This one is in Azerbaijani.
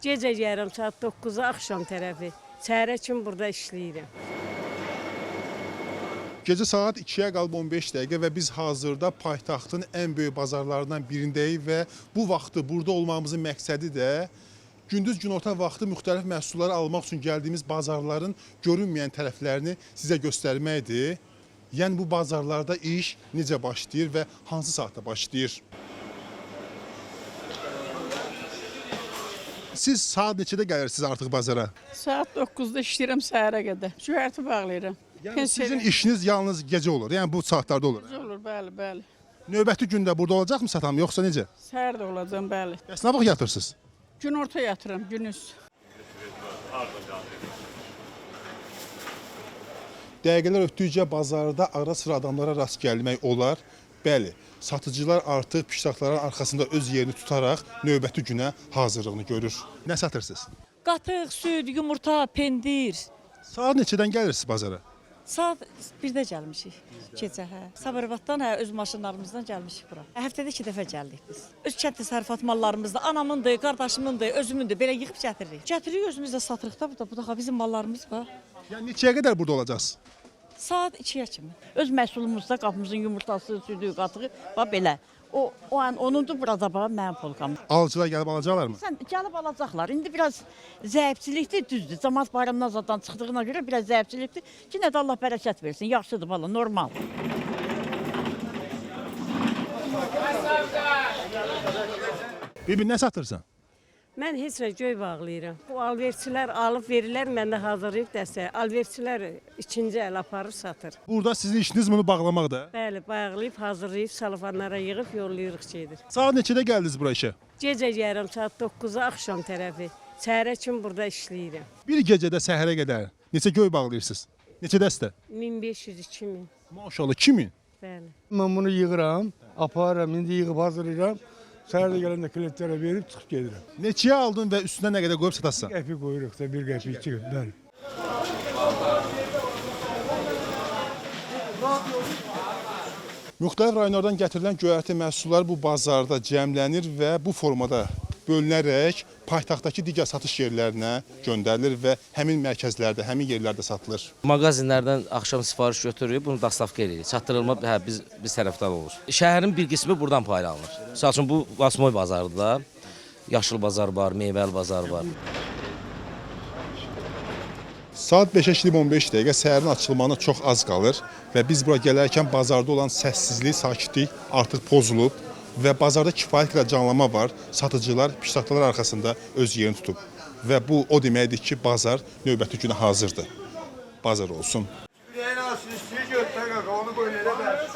Gecə yarım saat 9-a axşam tərəfi. Səhərə kimi burada işləyirəm. Gecə saat 2-yə qalıb 15 dəqiqə və biz hazırda paytaxtın ən böyük bazarlarından birindəyik və bu vaxtı burada olmamızın məqsədi də gündüz günorta vaxtı müxtəlif məhsulları almaq üçün gəldiyimiz bazarların görünməyən tərəflərini sizə göstərməkdir. Yəni bu bazarlarda iş necə başlayır və hansı saatda başlayır? Siz saat neçədə gəlirsiniz artıq bazara? Saat 9-da işləyirəm səhərə qədər. Cühərti bağlayıram. Yəni sizin işiniz yalnız gecə olur, yəni bu saatlarda olur. Gecə olur, bəli, bəli. Növbəti gündə burada olacaqmı satam, yoxsa necə? Səhər də olacam, bəli. Bəs nə vaxt yatırsınız? Günorta yatıram, günüz. Dəqiqələr ötdükcə bazarda ara-sıra adamlara rast gəlmək olar. Bəli, satıcılar artıq piştaxtların arxasında öz yerini tutaraq növbəti günə hazırlığını görür. Nə satırsınız? Qatıq, süd, yumurta, pendir. Saat neçədən gəlirsiniz bazara? Saat 1-də gəlmişik gecə, hə. Sabirabaddan, öz maşınlarımızdan gəlmişik bura. Həftədə 2 dəfə gəldik biz. Öz kənd təsərrüfat mallarımızda anamındır, qardaşımındır, özümündür, belə yığıb gətiririk. Gətiririk, özümüz də satırıq da burada. Bu da bizim mallarımız var. Yəni neçəyə qədər burada olacaqsınız? Saat 2-yə kimi. Öz məhsulumuzda qapımızın yumurtası, südü, qatığı, bax belə. O an onundur, burada bax mənim polkam. Alıcılar gəlib alacaqlarmı? Sən gəlib alacaqlar. İndi biraz zəifçilikdir, düzdür. Camaat bayramdan zaten çıxdığına görə biraz zəifçilikdir. Yenə də Allah bərəkət versin. Yaxşıdır valla, normal. Bibi nə satırsan? Mən heç nə göy bağlayıram. Bu alverçilər alıb verirlər, mən də hazırlayıb dəstək. Alverçilər ikinci əl aparır, satır. Burada sizin işiniz bunu bağlamaqda. Bəli, bağlayıb, hazırlayıb, salafanlara yığıb yollayırıq gedir. Saat neçədə gəldiniz bura işə? Gecə yarım saat 9-a axşam tərəfi. Səhərə kimi burada işləyirəm. Bir gecədə səhərə qədər neçə göy bağlayırsınız? Neçə dəstə? 1500-2000. Maşallah 2000. Bəli. Mən bunu yığıram, aparıram, indi yığıb hazırlayıram. Səhərdə gələndə klientlərə verib çıxıb gedirəm. Neçəyə aldın və üstünə nə qədər qoyub satasan? Qəpik qoyuruq da, 1 qəpik çıxır, bəli. Müxtəlif rayonlardan gətirilən göyərti məhsullar bu bazarda cəmlənir və bu formada bölünərək paytaxtdakı digər satış yerlərinə göndərilir və həmin mərkəzlərdə, həmin yerlərdə satılır. Mağazinlərdən axşam sifariş götürürük, bunu dastavka edirik. Çatdırılma biz tərəfdən olur. Şəhərin bir qismi buradan paylanır. Məsəl üçün bu Vasmoy bazarıdır da. Yaşıl bazar var, meyvəli bazar var. Saat 5-ə işləyib 15 dəqiqə səhərin açılmağına çox az qalır və biz bura gələrkən bazarda olan səssizlik, sakitlik artıq pozulub və bazarda kifayət qədər canlanma var. Satıcılar piştaxtalar arxasında öz yerini tutub və bu o deməkdir ki, bazar növbəti günə hazırdır. Bazar olsun. Bir en az 100 götürmek onu böyle de ver.